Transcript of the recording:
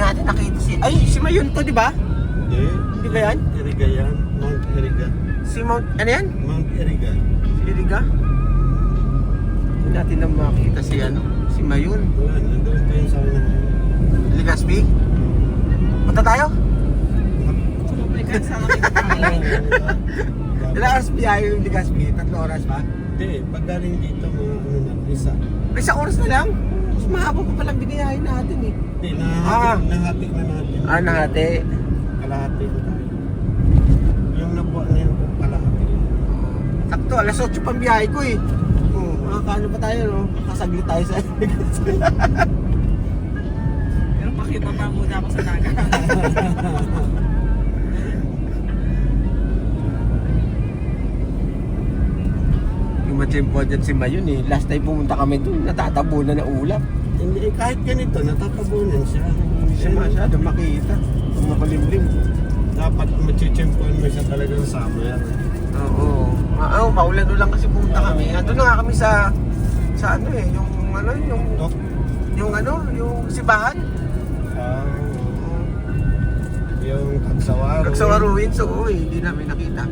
natin nakita si Mayon to, di ba? Hindi. Hindi ba yan? Iriga yan. Mount Iriga. Si Mount, ano yan? Mount Iriga. Si Iriga? Hindi natin na makita si Mayon. Wala, nandun pa yung sauna na yun. Legazpi? Punta tayo? Publikan sa akin tayo. Ilang oras biyahe yung Legazpi? 3 oras ba? Hindi, pag galing dito mga ano na, isa. Isang oras na lang? Mas mahaba pa palang biniyahin natin eh. Hindi, Ah. nahati na natin. Nahati. Kalahati na tayo. Yung nabuha na yun, kalahati. Sakto, alas 8 pang biyahe ko eh. Makakaano pa tayo, no? Kasaglit tayo sa Pero pakita pa muna ako sa dagat. Yung matsimpo dyan si Mayon eh. Last time pumunta kami doon, natatabunan na ulap. Hindi, kahit ganito, natatabunan siya. Hindi siya masyado makita. Kung makulimlim. Dapat machichimpuan mo siya talagang summer. Oo. Paulan lang kasi pumunta kami. Ando na nga kami sa ano eh, yung sibahan. Yung Kagsawa. Kagsawa Ruins, oo eh, hindi namin nakita.